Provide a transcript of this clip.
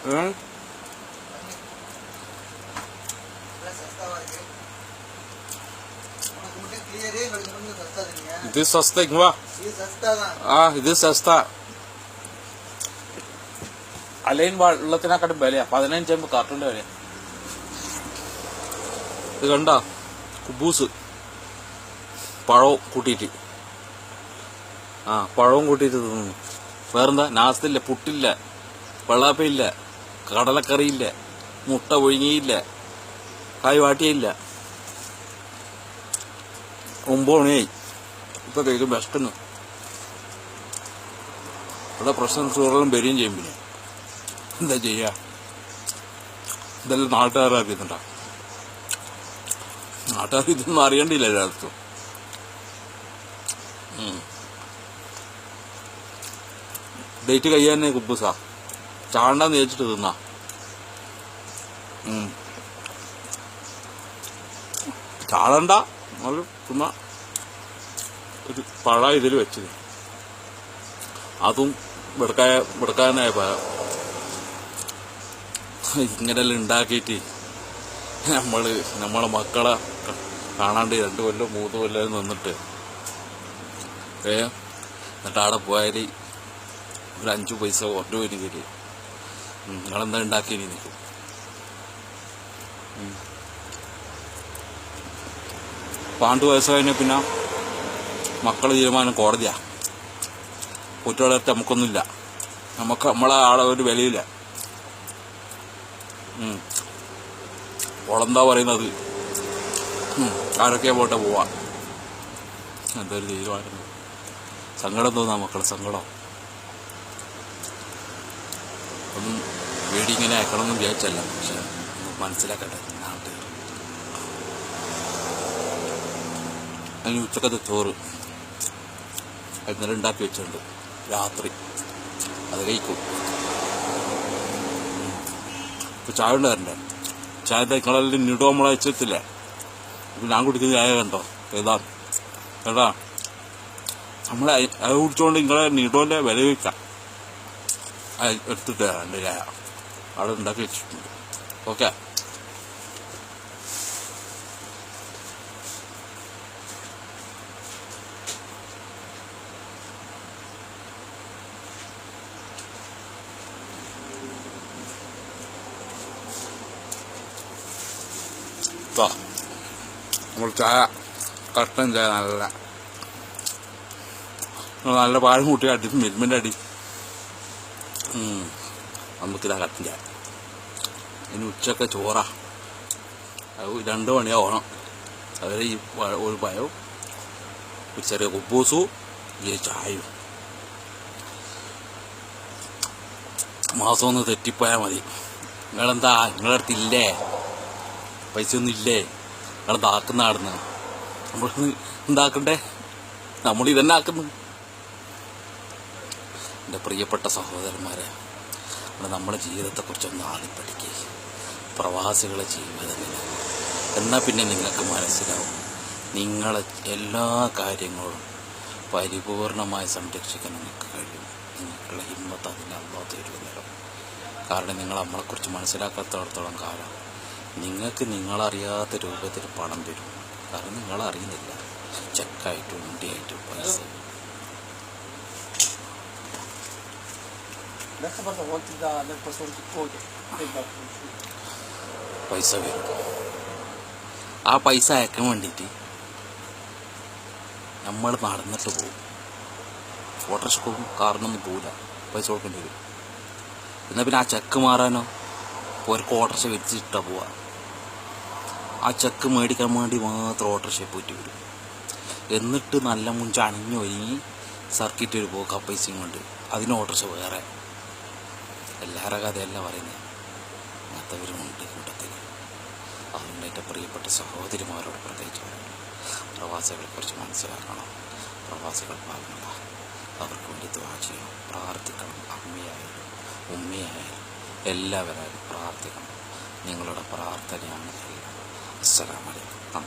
ഇത് സസ്ത ഇങ്ങ ഇത് സസ്ത അലൈൻ വെള്ളത്തിനെക്കാട്ടും വിലയാ 15 കാർട്ടൂണിന്റെ വില. ഇത് കണ്ട കുബൂസ് പഴവും കൂട്ടിയിട്ട് പഴവും കൂട്ടിയിട്ട് തിന്നു. വേറെന്താ നാസ്തില്ല, പുട്ടില്ല, വെള്ളാപ്പയില്ല, കടലക്കറിയില്ല, മുട്ട ഒഴുങ്ങിയില്ല, കായ് വാട്ടിയില്ല. 9 മണിയായി. ഇപ്പൊ കഴിക്കും ബെസ്റ്റുന്നു. ഇവിടെ പ്രശ്നം ചോറും വരികയും ചെയ്യും. പിന്നെ എന്താ ചെയ്യാ, ഇതെല്ലാം നാട്ടുകാരെ അറിയുന്നുണ്ടോ? നാട്ടുകാർ ഇതൊന്നും അറിയണ്ടില്ല എല്ലായിടത്തും. ഡേറ്റ് കഴിയാൻ കുബൂസാ ചാണ്ടാന്ന് തേച്ചിട്ട് തിന്നാ. ചാടണ്ട, അത് തിന്നാ. ഒരു പഴ ഇതിൽ വെച്ചത്, അതും വെടുക്കാനായ പഴം. ഇങ്ങനെല്ലാം ഉണ്ടാക്കിയിട്ട് നമ്മളെ മക്കളെ കാണാണ്ട് 2 കൊല്ലം 3 കൊല്ലം നിന്നിട്ട് എന്നിട്ട് അവിടെ പോയാൽ ഒരു 5 പൈസ കുറഞ്ഞു വരും തരും. നിങ്ങളെന്താ ഉണ്ടാക്കി നിൽക്കും. പാണ്ട് വയസ്സ് കഴിഞ്ഞാൽ പിന്നെ മക്കളെ തീരുമാനം കോടതിയാ. കുട്ടികളെ നമുക്കൊന്നുമില്ല, നമ്മളെ ആളെ ഒരു വിലയില്ല. ഓളെന്താ പറയുന്നത്, ആരൊക്കെ പോട്ടെ പോവാ. എന്തൊരു തീരുമാനം. സങ്കടം തോന്നാ മക്കളെ, സങ്കടം. ഒന്നും വീടി ഇങ്ങനെ അയക്കണമെന്നും വിചാരിച്ചല്ല, പക്ഷെ മനസ്സിലാക്കട്ടെ നാട്ടുകാർ. അതിന് ഉച്ചക്കത്തെ ചോറ് ഇന്നലെ ഉണ്ടാക്കി വെച്ചിട്ടുണ്ട്, രാത്രി അത് കഴിക്കും. ഇപ്പൊ ചായ ഉണ്ടായിരുന്നേ, ചായ നിങ്ങളെല്ലാം നിടോ നമ്മളെ വെച്ചെത്തില്ലേ. ഇപ്പം ഞാൻ കുടിക്കുന്ന ചായ കണ്ടോ, ഏതാ കേട്ടാ. നമ്മളെ അത് കുടിച്ചോണ്ട് നിങ്ങളെ നിടോന്റെ വില വയ്ക്കാം. എടുത്തിട്ട് എൻ്റെ ചായ അവിടെ ഉണ്ടാക്കി വെച്ചിട്ടുണ്ട്. ഓക്കെ, നമ്മൾ ചായ കട്ടൻ ചായ നല്ല പാലും കൂട്ടി അടി, മിൽമിൻ്റെ അടി. നമുക്കിതാ കട്ടൻ ചായ. ഇനി ഉച്ചക്ക് ചോറാ, അത് 2 മണിയാവണം. അതിൽ ഈ ഒരു പഴവും ഒരു ചെറിയ കുബൂസും ഈ ചായയും. മാസം ഒന്ന് തെറ്റിപ്പോയാൽ മതി. നിങ്ങളെന്താ, നിങ്ങളുടെ അടുത്തില്ലേ പൈസ ഒന്നും ഇല്ലേ? നിങ്ങളെന്താക്കുന്ന ആടുന്ന നമ്മൾ എന്താക്കണ്ടേ? നമ്മളിതന്നെ ആക്കുന്നു. എൻ്റെ പ്രിയപ്പെട്ട സഹോദരന്മാരെ, നമ്മുടെ ജീവിതത്തെക്കുറിച്ചൊന്ന് ആദ്യം പഠിക്കുക. പ്രവാസികളെ ജീവിതമില്ല, എന്നാൽ പിന്നെ നിങ്ങൾക്ക് മനസ്സിലാവും നിങ്ങളെ എല്ലാ കാര്യങ്ങളും പരിപൂർണമായി സംരക്ഷിക്കാൻ നിങ്ങൾക്ക് കഴിയും. നിങ്ങൾക്കുള്ള ഹിമ്മത്ത് അതിന് അല്ലാതെ തരുന്നേരം. കാരണം നിങ്ങൾ നമ്മളെക്കുറിച്ച് മനസ്സിലാക്കാത്തടത്തോളം കാലം നിങ്ങൾക്ക് നിങ്ങളറിയാത്ത രൂപത്തിൽ പണം വരും. കാരണം നിങ്ങളറിയുന്നില്ല, ചെക്കായിട്ടും ഉണ്ടിയായിട്ടും പൈസ വരും. ആ പൈസ അയക്കാൻ വേണ്ടിയിട്ട് നമ്മൾ നടന്നിട്ട് പോകും. ഓട്ടോറിക്ഷക്കും കാറിനൊന്നും പോകില്ല, പൈസ കൊടുക്കേണ്ടി വരും. എന്നാൽ പിന്നെ ആ ചെക്ക് മാറാനോ ഒരു ഓട്ടോറിക്ഷ വെച്ചിട്ടാ പോവാ. ആ ചെക്ക് മേടിക്കാൻ വേണ്ടി മാത്രം ഓട്ടോറിക്ഷ പോയിട്ട് വരും. എന്നിട്ട് നല്ല മുഞ്ച് അണിഞ്ഞു ഒരുങ്ങി സർക്കിറ്റ് ഒരു പോക്ക് ആ പൈസയും കൊണ്ട് അതിന് ഓട്ടോറിക്ഷ വേറെ. എല്ലാവരുടെ കഥയല്ല പറയുന്നത്, അങ്ങനത്തവരുമുണ്ട് കൂട്ടത്തിൽ. അതുകൊണ്ട് എൻ്റെ പ്രിയപ്പെട്ട സഹോദരിമാരോട് പ്രത്യേകിച്ച് പറയുന്നു, പ്രവാസികളെക്കുറിച്ച് മനസ്സിലാക്കണം. പ്രവാസികൾ പാടുന്നില്ല, അവർക്ക് വേണ്ടി ദുആ ചെയ്യണം, പ്രാർത്ഥിക്കണം. അമ്മയായാലും ഉമ്മയായാലും എല്ലാവരായാലും പ്രാർത്ഥിക്കണം. നിങ്ങളുടെ പ്രാർത്ഥനയാണ് എല്ലാം. അസ്സലാമു അലൈക്കും.